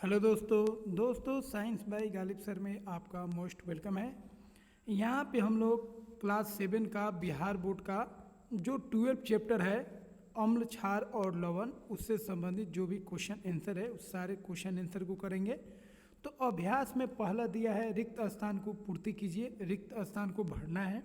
Hello दोस्तों science by Ghalib sir में आपका मोस्ट वेलकम है। यहाँ पे हम लोग क्लास 7 का बिहार बोर्ड का जो 12 चैप्टर है अम्ल क्षार और लवण उससे संबंधित जो भी क्वेश्चन आंसर है उस सारे क्वेश्चन आंसर को करेंगे। तो अभ्यास में पहला दिया है रिक्त स्थान को पूर्ति कीजिए, रिक्त स्थान को भरना है।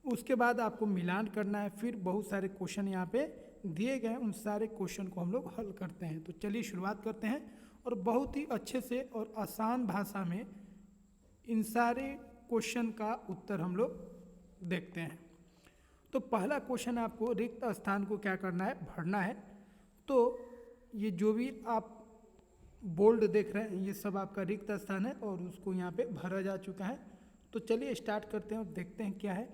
उसके बाद आपको मिलान करना है। फिर बहुत सारे क्वेश्चन यहाँ पे दिए गए हैं, उन सारे क्वेश्चन को हम लोग हल करते हैं। तो चलिए शुरुआत करते हैं और बहुत ही अच्छे से और आसान भाषा में इन सारे क्वेश्चन का उत्तर हम लोग देखते हैं। तो पहला क्वेश्चन आपको रिक्त स्थान को क्या करना है, भरना है। तो ये जो भी आप बोल्ड देख रहे हैं ये सब आपका रिक्त स्थान है और उसको यहाँ पे भरा जा चुका है। तो चलिए स्टार्ट करते हैं और देखते हैं क्या है।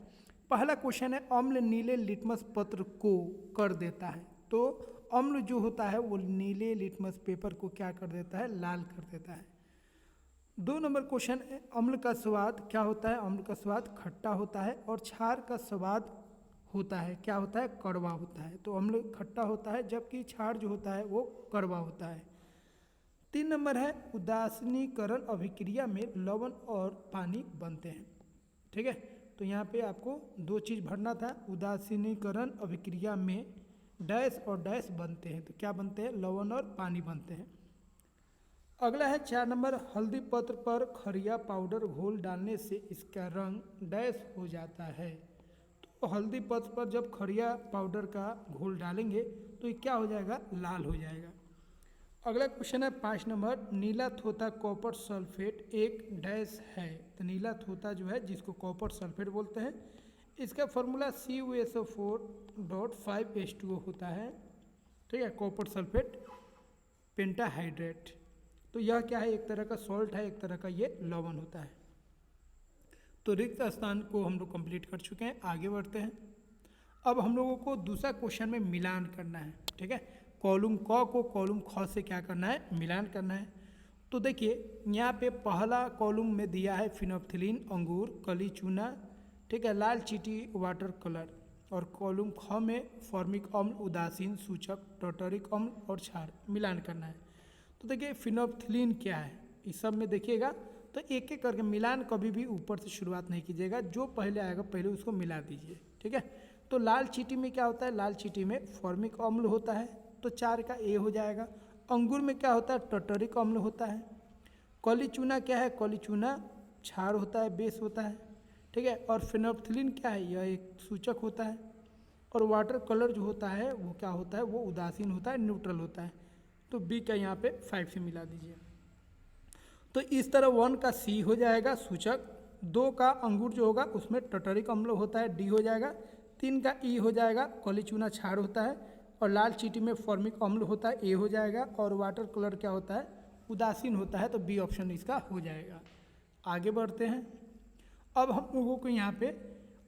पहला क्वेश्चन है अम्ल नीले लिटमस पत्र को कर देता है। तो अम्ल जो होता है वो नीले लिटमस पेपर को क्या कर देता है, लाल कर देता है। 2 नंबर क्वेश्चन है अम्ल का स्वाद क्या होता है। अम्ल का स्वाद खट्टा होता है और क्षार का स्वाद होता है क्या होता है, कड़वा होता है। तो अम्ल खट्टा होता है जबकि क्षार जो होता है वो कड़वा होता है। 3 नंबर है उदासीनीकरण अभिक्रिया में लवण और पानी बनते हैं। ठीक है, तो यहाँ पे आपको 2 चीज़ भरना था। उदासीनीकरण अभिक्रिया में डैश और डैश बनते हैं। तो क्या बनते हैं, लवण और पानी बनते हैं। अगला है 4 नंबर हल्दी पत्र पर खरिया पाउडर घोल डालने से इसका रंग डैश हो जाता है। तो हल्दी पत्र पर जब खरिया पाउडर का घोल डालेंगे तो ये क्या हो जाएगा, लाल हो जाएगा। अगला क्वेश्चन है 5 नंबर नीला थोथा कॉपर सल्फेट एक डैश है। तो नीला थोथा जो है जिसको कॉपर सल्फेट बोलते हैं, इसका फॉर्मूला CuSO4.5H2O होता है। ठीक है, कॉपर सल्फेट पेंटाहाइड्रेट। तो यह क्या है, एक तरह का सॉल्ट है, एक तरह का ये लवण होता है। तो रिक्त स्थान को हम लोग कंप्लीट कर चुके हैं, आगे बढ़ते हैं। अब हम लोगों को दूसरा क्वेश्चन में मिलान करना है। ठीक है, कॉलम क को कॉलम ख से क्या करना है, मिलान करना है। तो देखिए यहाँ पे पहला कॉलम में दिया है फिनोप्थिलीन अंगूर कली चूना, ठीक है, लाल चींटी वाटर कलर। और कॉलम ख में फॉर्मिक अम्ल उदासीन सूचक टॉटरिक अम्ल और क्षार मिलान करना है। तो देखिए फिनोप्थिलीन क्या है, इस सब में देखिएगा तो एक एक करके मिलान कभी भी ऊपर से शुरुआत नहीं कीजिएगा, जो पहले आएगा पहले उसको मिला दीजिए। ठीक है, तो लाल चींटी में क्या होता है, लाल चींटी में फॉर्मिक अम्ल होता है तो 4 का ए हो जाएगा। अंगूर में क्या होता है, टॉटरिक अम्ल होता है। कली चूना क्या है, कली चूना क्षार होता है, बेस होता है। ठीक है, और फिनोप्थिलीन क्या है, यह एक सूचक होता है। और वाटर कलर जो होता है वो क्या होता है, वो उदासीन होता है, न्यूट्रल होता है। तो बी का यहाँ पे 5 से मिला दीजिए। तो इस तरह 1 का सी हो जाएगा सूचक, 2 का अंगूर जो होगा उसमें टॉटरिक अम्ल होता है, डी हो जाएगा। 3 का ई हो जाएगा, कली चूना क्षार होता है। और लाल चींटी में फॉर्मिक अम्ल होता है, ए हो जाएगा। और वाटर कलर क्या होता है, उदासीन होता है, तो बी ऑप्शन इसका हो जाएगा। आगे बढ़ते हैं। अब हम लोगों को यहाँ पे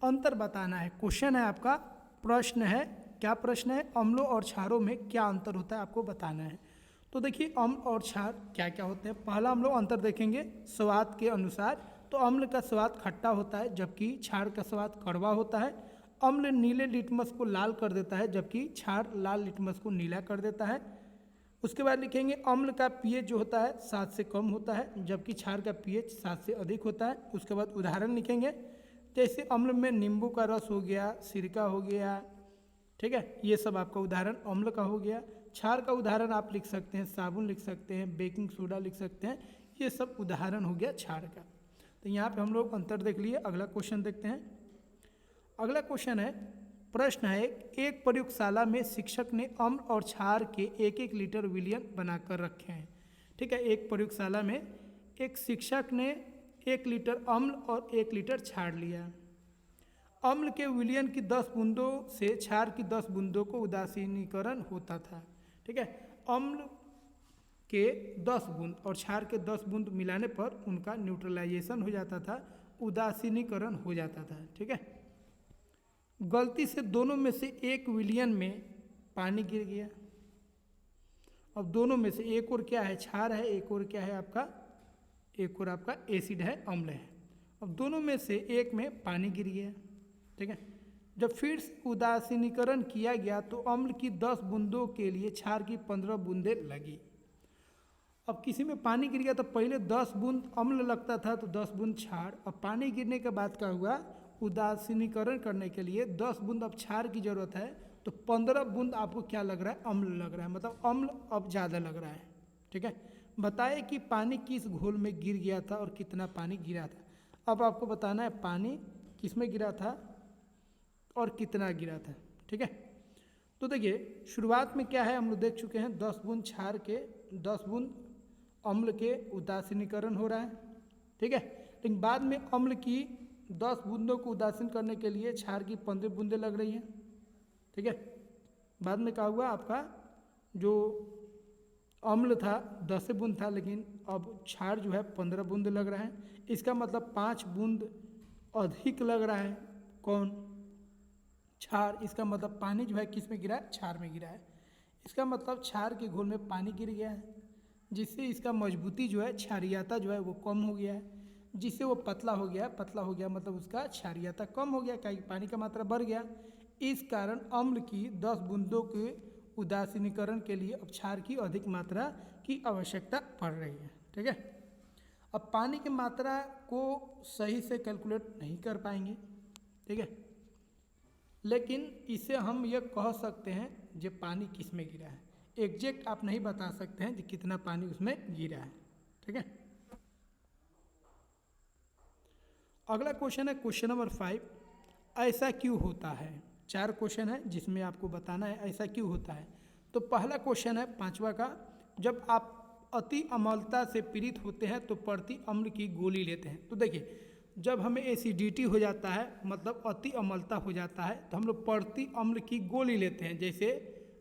अंतर बताना है। क्वेश्चन है आपका, प्रश्न है, क्या प्रश्न है, अम्लों और क्षारों में क्या अंतर होता है आपको बताना है। तो देखिए अम्ल और क्षार क्या क्या होते हैं। पहला हम लोग अंतर देखेंगे स्वाद के अनुसार। तो अम्ल का स्वाद खट्टा होता है जबकि क्षार का स्वाद कड़वा होता है। अम्ल नीले लिटमस को लाल कर देता है जबकि क्षार लाल लिटमस को नीला कर देता है। उसके बाद लिखेंगे अम्ल का पीएच जो होता है 7 से कम होता है जबकि क्षार का पीएच 7 से अधिक होता है। उसके बाद उदाहरण लिखेंगे, जैसे अम्ल में नींबू का रस हो गया, सिरका हो गया, ठीक है, ये सब आपका उदाहरण अम्ल का हो गया। क्षार का उदाहरण आप लिख सकते हैं, साबुन लिख सकते हैं, बेकिंग सोडा लिख सकते हैं, ये सब उदाहरण हो गया क्षार का। तो यहाँ पे हम लोग अंतर देख लिए। अगला क्वेश्चन देखते हैं। अगला क्वेश्चन है, प्रश्न है एक प्रयोगशाला में शिक्षक ने अम्ल और क्षार के 1-1 लीटर विलयन बनाकर रखे हैं। ठीक है, एक प्रयोगशाला में एक शिक्षक ने 1 लीटर अम्ल और 1 लीटर क्षार लिया। अम्ल के विलयन की 10 बूंदों से क्षार की 10 बूंदों को उदासीनीकरण होता था। ठीक है, अम्ल के 10 बूंद और क्षार के 10 बूंद मिलाने पर उनका न्यूट्रलाइजेशन हो जाता था, उदासीनीकरण हो जाता था। ठीक है, गलती से दोनों में से एक विलयन में पानी गिर गया। अब दोनों में से एक और क्या है, क्षार है, एक और क्या है आपका, एक और आपका एसिड है, अम्ल है। अब दोनों में से एक में पानी गिर गया। ठीक है, जब फिर उदासीनीकरण किया गया तो अम्ल की 10 बूंदों के लिए क्षार की 15 बूंदें लगी। अब किसी में पानी गिर गया तो पहले 10 बूंद अम्ल लगता था तो 10 बूंद क्षार। अब पानी गिरने के बाद क्या हुआ, उदासीनीकरण करने के लिए 10 बूंद अब क्षार की जरूरत है, तो 15 बूंद आपको क्या लग रहा है, अम्ल लग रहा है, मतलब अम्ल अब ज़्यादा लग रहा है। ठीक है, बताए कि पानी किस घोल में गिर गया था और कितना पानी गिरा था। अब आपको बताना है पानी किस में गिरा था और कितना गिरा था। ठीक है, तो देखिए शुरुआत में क्या है, हम लोग देख चुके हैं 10 बूंद क्षार के 10 बूंद अम्ल के उदासीनीकरण हो रहा है। ठीक है, लेकिन बाद में अम्ल की 10 बूंदों को उदासीन करने के लिए क्षार की 15 बूंदें लग रही हैं। ठीक है, बाद में क्या हुआ, आपका जो अम्ल था 10 बूंद था, लेकिन अब क्षार जो है 15 बूंद लग रहा है। इसका मतलब 5 बूंद अधिक लग रहा है, कौन, क्षार। इसका मतलब पानी जो है किस में गिरा है, क्षार में गिरा है। इसका मतलब क्षार के घोल में पानी गिर गया है, जिससे इसका मजबूती जो है, क्षारीयता जो है वो कम हो गया है, जिससे वो पतला हो गया। पतला हो गया मतलब उसका क्षारीयता कम हो गया, क्योंकि पानी का मात्रा बढ़ गया। इस कारण अम्ल की 10 बूंदों के उदासीनीकरण के लिए अब क्षार की अधिक मात्रा की आवश्यकता पड़ रही है। ठीक है, अब पानी की मात्रा को सही से कैलकुलेट नहीं कर पाएंगे। ठीक है, लेकिन इसे हम ये कह सकते हैं जो पानी किस में गिरा है, एग्जैक्ट आप नहीं बता सकते हैं कि कितना पानी उसमें गिरा है। ठीक है, अगला क्वेश्चन है क्वेश्चन नंबर 5, ऐसा क्यों होता है। 4 क्वेश्चन है जिसमें आपको बताना है ऐसा क्यों होता है। तो पहला क्वेश्चन है 5वां का, जब आप अति अम्लता से पीड़ित होते हैं तो प्रति अम्ल की गोली लेते हैं। तो देखिए जब हमें एसिडिटी हो जाता है, मतलब अति अम्लता हो जाता है, तो हम लोग प्रति अम्ल की गोली लेते हैं। जैसे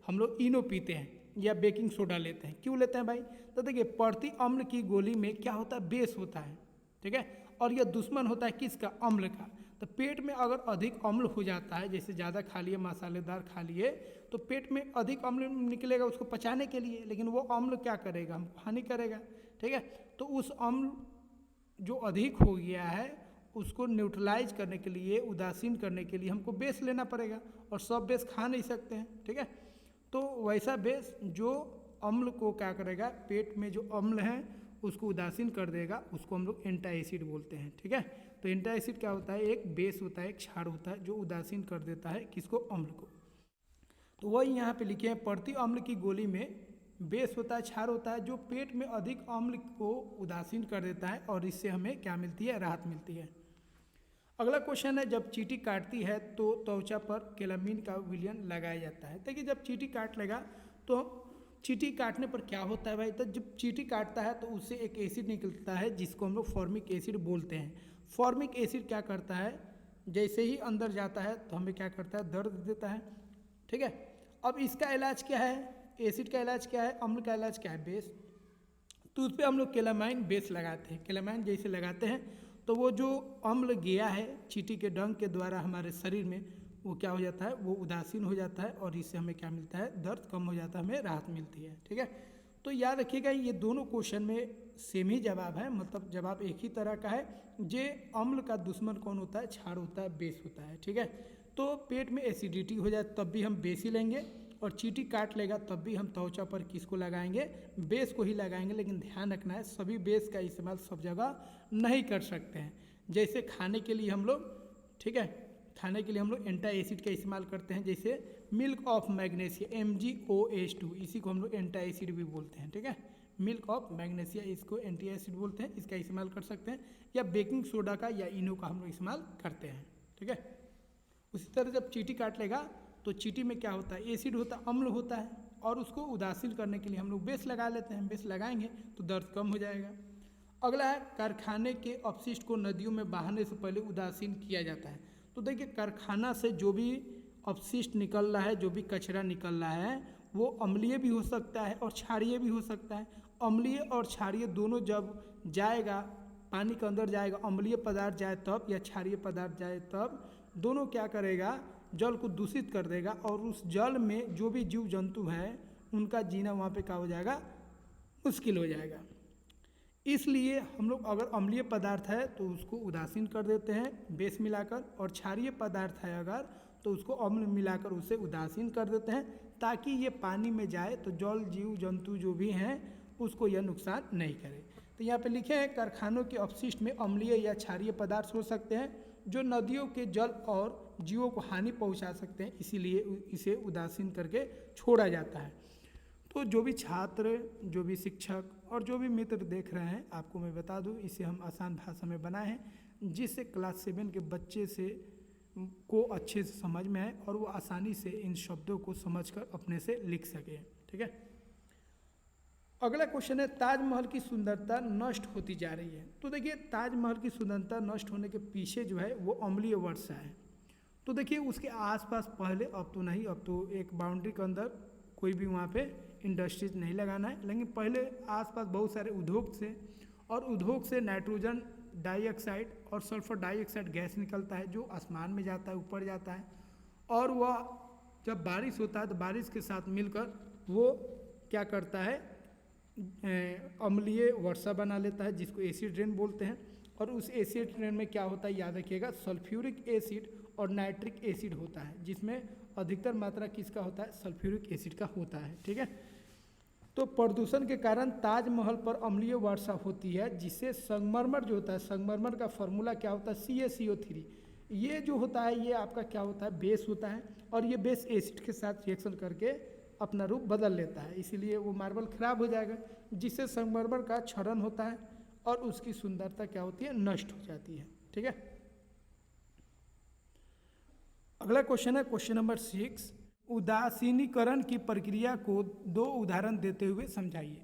हम लोग इनो पीते हैं या बेकिंग सोडा लेते हैं। क्यों लेते हैं भाई, तो देखिए प्रति अम्ल की गोली में क्या होता है, बेस होता है। ठीक है, और यह दुश्मन होता है किसका, अम्ल का। तो पेट में अगर अधिक अम्ल हो जाता है, जैसे ज़्यादा खा लिए, मसालेदार खा लिए, तो पेट में अधिक अम्ल निकलेगा उसको पचाने के लिए, लेकिन वो अम्ल क्या करेगा, हमको हानि करेगा। ठीक है, तो उस अम्ल जो अधिक हो गया है उसको न्यूट्रलाइज करने के लिए, उदासीन करने के लिए हमको बेस लेना पड़ेगा, और सब बेस खा नहीं सकते हैं। ठीक है, तो वैसा बेस जो अम्ल को क्या करेगा, पेट में जो अम्ल है उसको उदासीन कर देगा, उसको हम लोग एंटाएसिड बोलते हैं। ठीक है, तो एंटाएसिड क्या होता है, एक बेस होता है, एक क्षार होता है जो उदासीन कर देता है किसको, अम्ल को। तो वही यहाँ पे लिखे हैं, प्रति अम्ल की गोली में बेस होता है, क्षार होता है जो पेट में अधिक अम्ल को उदासीन कर देता है, और इससे हमें क्या मिलती है, राहत मिलती है। अगला क्वेश्चन है, जब चींटी काटती है तो त्वचा पर केलामीन का विलयन लगाया जाता है। देखिए जब चींटी काट लेगा तो चींटी काटने पर क्या होता है भाई, तो जब चींटी काटता है तो उससे एक एसिड निकलता है जिसको हम लोग फॉर्मिक एसिड बोलते हैं। फॉर्मिक एसिड क्या करता है, जैसे ही अंदर जाता है तो हमें क्या करता है, दर्द देता है। ठीक है, अब इसका इलाज क्या है, एसिड का इलाज क्या है, अम्ल का इलाज क्या है, बेस। तो उस पर हम लोग केलामाइन बेस लगाते हैं। केलामाइन जैसे लगाते हैं तो वो जो अम्ल गया है चींटी के डंक के द्वारा हमारे शरीर में, वो क्या हो जाता है, वो उदासीन हो जाता है, और इससे हमें क्या मिलता है, दर्द कम हो जाता है, हमें राहत मिलती है। ठीक है, तो याद रखिएगा ये दोनों क्वेश्चन में सेम ही जवाब है, मतलब जवाब एक ही तरह का है। जे अम्ल का दुश्मन कौन होता है, क्षार होता है, बेस होता है। ठीक है, तो पेट में एसिडिटी हो जाए तब भी हम बेस ही लेंगे, और चींटी काट लेगा तब भी हम त्वचा पर किसको लगाएंगे, बेस को ही लगाएंगे। लेकिन ध्यान रखना है सभी बेस का इस्तेमाल सब जगह नहीं कर सकते हैं। जैसे खाने के लिए हम लोग, ठीक है, खाने के लिए हम लोग एंटा एसिड का इस्तेमाल करते हैं, जैसे मिल्क ऑफ मैग्नीशिया MgOH2, इसी को हम लोग एंटा एसिड भी बोलते हैं। ठीक है, मिल्क ऑफ मैग्नीशिया इसको एंटी एसिड बोलते हैं, इसका इस्तेमाल कर सकते हैं, या बेकिंग सोडा का या इनो का हम लोग इस्तेमाल करते हैं। ठीक है, उसी तरह जब चींटी काट लेगा तो चींटी में क्या होता है, एसिड होता है, अम्ल होता है, और उसको उदासीन करने के लिए हम लोग बेस लगा लेते हैं। बेस लगाएंगे तो दर्द कम हो जाएगा। अगला है, कारखाने के अपशिष्ट को नदियों में बहाने से पहले उदासीन किया जाता है। तो देखिए कारखाना से जो भी अपशिष्ट निकल रहा है, जो भी कचरा निकल रहा है, वो अम्लीय भी हो सकता है और क्षारीय भी हो सकता है। अम्लीय और क्षारीय दोनों जब जाएगा, पानी के अंदर जाएगा, अम्लीय पदार्थ जाए तब या क्षारीय पदार्थ जाए तब, दोनों क्या करेगा, जल को दूषित कर देगा, और उस जल में जो भी जीव जंतु हैं उनका जीना वहाँ पे क्या हो जाएगा, मुश्किल हो जाएगा। इसलिए हम लोग अगर अम्लीय पदार्थ है तो उसको उदासीन कर देते हैं बेस मिलाकर, और क्षारीय पदार्थ है अगर तो उसको अम्ल मिलाकर उसे उदासीन कर देते हैं, ताकि ये पानी में जाए तो जल जीव जंतु जो भी हैं उसको यह नुकसान नहीं करे। तो यहाँ पे लिखे हैं कारखानों के अपशिष्ट में अम्लीय या क्षारीय पदार्थ हो सकते हैं जो नदियों के जल और जीवों को हानि पहुँचा सकते हैं, इसीलिए इसे उदासीन करके छोड़ा जाता है। तो जो भी छात्र, जो भी शिक्षक और जो भी मित्र देख रहे हैं, आपको मैं बता दूं, इसे हम आसान भाषा में बनाए हैं जिससे क्लास 7 के बच्चे से को अच्छे से समझ में आए और वो आसानी से इन शब्दों को समझकर अपने से लिख सके। ठीक है। अगला क्वेश्चन है ताजमहल की सुंदरता नष्ट होती जा रही है। तो देखिए ताजमहल की सुंदरता नष्ट होने के पीछे जो है वो अम्लीय वर्षा है। तो देखिए उसके आसपास पहले, अब तो नहीं, अब तो एक बाउंड्री के अंदर कोई भी वहाँ पे इंडस्ट्रीज नहीं लगाना है, लेकिन पहले आसपास बहुत सारे उद्योग से, और उद्योग से नाइट्रोजन डाइऑक्साइड और सल्फर डाइऑक्साइड गैस निकलता है जो आसमान में जाता है, ऊपर जाता है, और वह जब बारिश होता है तो बारिश के साथ मिलकर वो क्या करता है, अम्लीय वर्षा बना लेता है जिसको एसिड रेन बोलते हैं। और उस एसिड रेन में क्या होता है, याद रखिएगा, सल्फ्यूरिक एसिड और नाइट्रिक एसिड होता है, जिसमें अधिकतर मात्रा किसका होता है, सल्फ्यूरिक एसिड का होता है। ठीक है। तो प्रदूषण के कारण ताजमहल पर अम्लीय वर्षा होती है, जिससे संगमरमर जो होता है, संगमरमर का फॉर्मूला क्या होता है, CaCO3। ये जो होता है ये आपका क्या होता है, बेस होता है, और ये बेस एसिड के साथ रिएक्शन करके अपना रूप बदल लेता है, इसीलिए वो मार्बल खराब हो जाएगा, जिससे संगमरमर का क्षरण होता है और उसकी सुंदरता क्या होती है, नष्ट हो जाती है। ठीक है। अगला क्वेश्चन है क्वेश्चन नंबर 6, उदासीनीकरण की प्रक्रिया को 2 उदाहरण देते हुए समझाइए।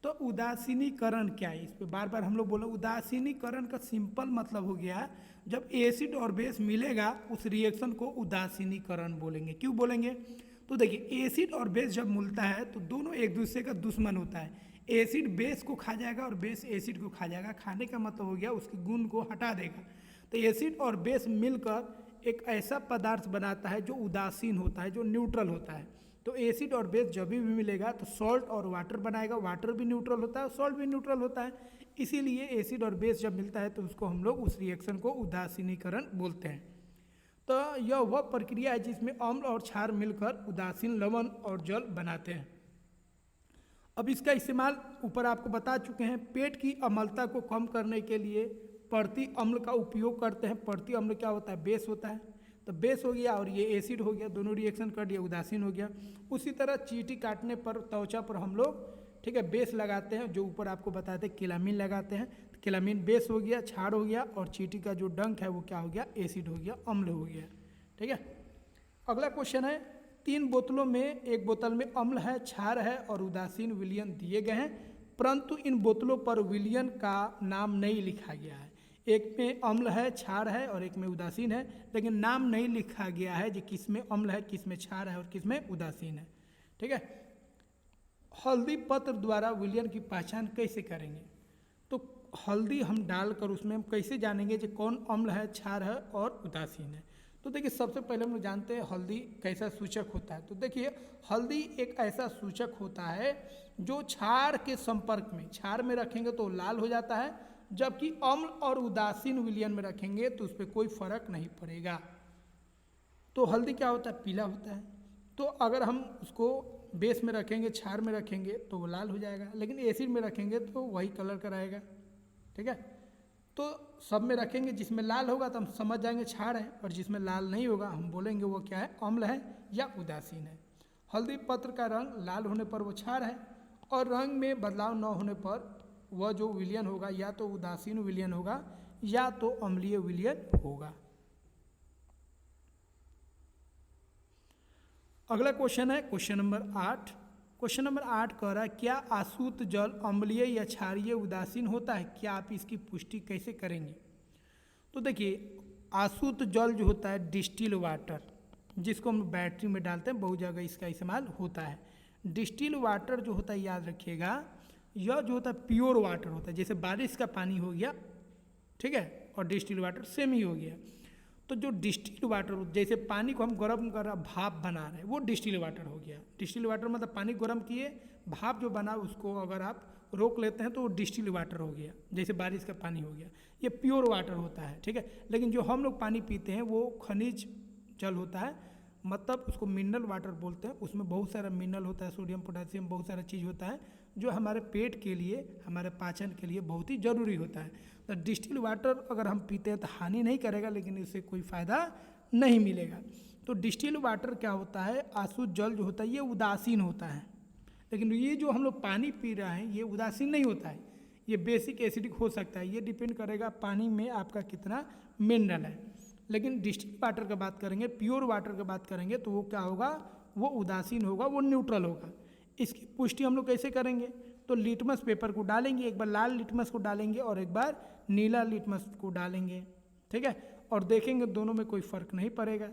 तो उदासीनीकरण क्या है, इस पे बार बार हम लोग बोले। उदासीनीकरण का सिंपल मतलब हो गया जब एसिड और बेस मिलेगा उस रिएक्शन को उदासीनीकरण बोलेंगे। क्यों बोलेंगे, तो देखिए एसिड और बेस जब मिलता है तो दोनों एक दूसरे का दुश्मन होता है। एसिड बेस को खा जाएगा और बेस एसिड को खा जाएगा, खाने का मतलब हो गया उसके गुण को हटा देगा। तो एसिड और बेस मिलकर एक ऐसा पदार्थ बनाता है जो उदासीन होता है, जो न्यूट्रल होता है। तो एसिड और बेस जब भी मिलेगा तो सॉल्ट और वाटर बनाएगा, वाटर भी न्यूट्रल होता है, सॉल्ट भी न्यूट्रल होता है, इसीलिए एसिड और बेस जब मिलता है तो उसको हम लोग उस रिएक्शन को उदासीनीकरण बोलते हैं। तो यह वह प्रक्रिया है जिसमें अम्ल और क्षार मिलकर उदासीन लवण और जल बनाते हैं। अब इसका इस्तेमाल ऊपर आपको बता चुके हैं, पेट की अम्लता को कम करने के लिए प्रति अम्ल का उपयोग करते हैं। प्रति अम्ल क्या होता है, बेस होता है, तो बेस हो गया और ये एसिड हो गया, दोनों रिएक्शन कर दिया, उदासीन हो गया। उसी तरह चींटी काटने पर, त्वचा पर हम लोग, ठीक है, बेस लगाते हैं, जो ऊपर आपको बताए थे केलामीन लगाते हैं। तो केलामीन बेस हो गया, क्षार हो गया, और चींटी का जो डंक है वो क्या हो गया, एसिड हो गया, अम्ल हो गया। ठीक है। अगला क्वेश्चन है 3 बोतलों में, एक बोतल में अम्ल है, क्षार है और उदासीन विलयन दिए गए हैं, परंतु इन बोतलों पर विलयन का नाम नहीं लिखा गया है। एक में अम्ल है, क्षार है और एक में उदासीन है, लेकिन नाम नहीं लिखा गया है कि किस में अम्ल है, किस में क्षार है और किस में उदासीन है। ठीक है। हल्दी पत्र द्वारा विलयन की पहचान कैसे करेंगे, तो हल्दी हम डालकर उसमें हम कैसे जानेंगे कि कौन अम्ल है, क्षार है और उदासीन है। तो देखिए सबसे पहले हम लोग जानते हैं हल्दी कैसा सूचक होता है। तो देखिए हल्दी एक ऐसा सूचक होता है जो क्षार के संपर्क में, क्षार में रखेंगे तो लाल हो जाता है, जबकि अम्ल और उदासीन विलयन में रखेंगे तो उस पर कोई फर्क नहीं पड़ेगा। तो हल्दी क्या होता है, पीला होता है। तो अगर हम उसको बेस में रखेंगे, क्षार में रखेंगे तो वो लाल हो जाएगा, लेकिन एसिड में रखेंगे तो वही कलर का रहेगा। ठीक है। तो सब में रखेंगे, जिसमें लाल होगा तो हम समझ जाएंगे क्षार है, और जिसमें लाल नहीं होगा हम बोलेंगे वो क्या है, अम्ल है या उदासीन है। हल्दी पत्र का रंग लाल होने पर वो क्षार है, और रंग में बदलाव न होने पर वह जो विलयन होगा या तो उदासीन विलयन होगा या तो अम्लीय विलयन होगा। अगला क्वेश्चन है क्वेश्चन नंबर 8। क्वेश्चन नंबर 8 कह रहा है क्या आसूत जल अम्लीय या क्षारीय उदासीन होता है, क्या आप इसकी पुष्टि कैसे करेंगे। तो देखिए आसूत जल जो होता है डिस्टिल वाटर, जिसको हम बैटरी में डालते हैं, बहुत जगह इसका इस्तेमाल होता है। डिस्टिल वाटर जो होता है याद रखिएगा, यह जो होता है प्योर वाटर होता है, जैसे बारिश का पानी हो गया, ठीक है, और डिस्टिल वाटर सेम ही हो गया। तो जो डिस्टिल वाटर, जैसे पानी को हम गर्म कर रहा, भाप बना रहे हैं, वो डिस्टिल वाटर हो गया। डिस्टिल वाटर मतलब पानी गर्म किए, भाप जो बना उसको अगर आप रोक लेते हैं तो वो डिस्टिल वाटर हो गया, जैसे बारिश का पानी हो गया। ये प्योर वाटर होता है। ठीक है। लेकिन जो हम लोग पानी पीते हैं वो खनिज जल होता है, मतलब उसको मिनरल वाटर बोलते हैं। उसमें बहुत सारा मिनरल होता है, सोडियम पोटेशियम बहुत सारा चीज़ होता है जो हमारे पेट के लिए, हमारे पाचन के लिए बहुत ही ज़रूरी होता है। तो डिस्टिल वाटर अगर हम पीते हैं तो हानि नहीं करेगा, लेकिन इससे कोई फ़ायदा नहीं मिलेगा। तो डिस्टिल वाटर क्या होता है, आसुत जल जो होता है ये उदासीन होता है, लेकिन ये जो हम लोग पानी पी रहे हैं ये उदासीन नहीं होता है, ये बेसिक एसिडिक हो सकता है। ये डिपेंड करेगा पानी में आपका कितना मिनरल है। लेकिन डिस्टिल वाटर की बात करेंगे, प्योर वाटर की बात करेंगे, तो वो क्या होगा, वो उदासीन होगा, वो न्यूट्रल होगा। इसकी पुष्टि हम लोग कैसे करेंगे, तो लिटमस पेपर को डालेंगे, एक बार लाल लिटमस को डालेंगे और एक बार नीला लिटमस को डालेंगे, ठीक है, और देखेंगे दोनों में कोई फ़र्क नहीं पड़ेगा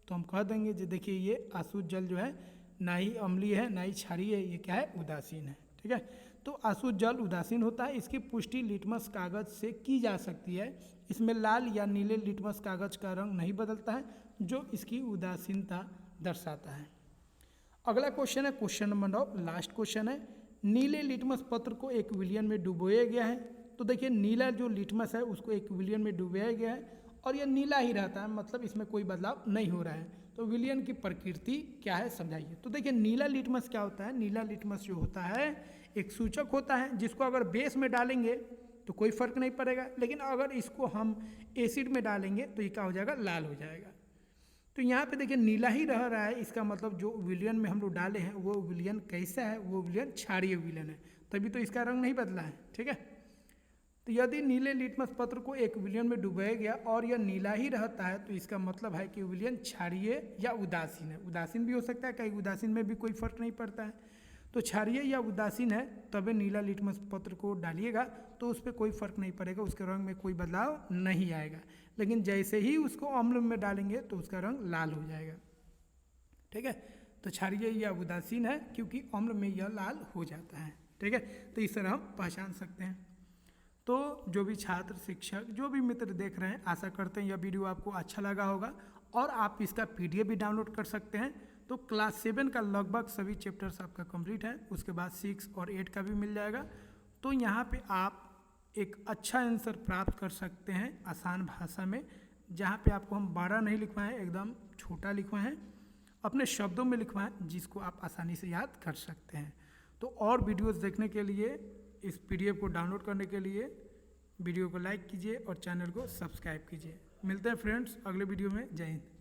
तो हम कह देंगे जी देखिए ये आसुत जल जो है ना ही अम्लीय है ना ही क्षारीय है, ये क्या है, उदासीन है, ठीक है। तो आसुत जल उदासीन होता है। इसकी पुष्टि लिटमस कागज से की जा सकती है। इसमें लाल या नीले लिटमस कागज का रंग नहीं बदलता है, जो इसकी उदासीनता दर्शाता है। अगला क्वेश्चन है क्वेश्चन नंबर 9, लास्ट क्वेश्चन है, नीले लिटमस पत्र को एक विलयन में डुबोया गया है। तो देखिए नीला जो लिटमस है उसको एक विलयन में डुबोया गया है और यह नीला ही रहता है, मतलब इसमें कोई बदलाव नहीं हो रहा है। तो विलयन की प्रकृति क्या है समझाइए। तो देखिए नीला लिटमस क्या होता है, नीला लिटमस जो होता है एक सूचक होता है जिसको अगर बेस में डालेंगे तो कोई फर्क नहीं पड़ेगा, लेकिन अगर इसको हम एसिड में डालेंगे तो ये क्या हो जाएगा, लाल हो जाएगा। तो यहाँ पे देखिए नीला ही रह रहा है, इसका मतलब जो विलयन में हम लोग डाले हैं वो विलयन कैसा है, वो विलयन क्षारीय विलयन है, तभी तो इसका रंग नहीं बदला है, ठीक है। तो यदि नीले लिटमस पत्र को एक विलयन में डुबाया गया और यह नीला ही रहता है तो इसका मतलब है कि विलयन क्षारीय या उदासीन है। उदासीन भी हो सकता है, कहीं उदासीन में भी कोई फर्क नहीं पड़ता है। तो क्षारीय या उदासीन है तभी नीला लिटमस पत्र को डालिएगा तो उस पर कोई फर्क नहीं पड़ेगा, उसके रंग में कोई बदलाव नहीं आएगा। लेकिन जैसे ही उसको अम्ल में डालेंगे तो उसका रंग लाल हो जाएगा, ठीक है। तो क्षारीय या उदासीन है क्योंकि अम्ल में यह लाल हो जाता है, ठीक है। तो इस तरह हम पहचान सकते हैं। तो जो भी छात्र, शिक्षक, जो भी मित्र देख रहे हैं, आशा करते हैं यह वीडियो आपको अच्छा लगा होगा और आप इसका PDF भी डाउनलोड कर सकते हैं। तो क्लास 7 का लगभग सभी चैप्टर्स आपका कंप्लीट है, उसके बाद 6 और 8 का भी मिल जाएगा। तो यहाँ पे आप एक अच्छा आंसर प्राप्त कर सकते हैं आसान भाषा में, जहाँ पे आपको हम बड़ा नहीं लिखवाएं, एकदम छोटा लिखवाएं, अपने शब्दों में लिखवाएं जिसको आप आसानी से याद कर सकते हैं। तो और वीडियोस देखने के लिए, इस PDF को डाउनलोड करने के लिए वीडियो को लाइक कीजिए और चैनल को सब्सक्राइब कीजिए। मिलते हैं फ्रेंड्स अगले वीडियो में। जय हिंद।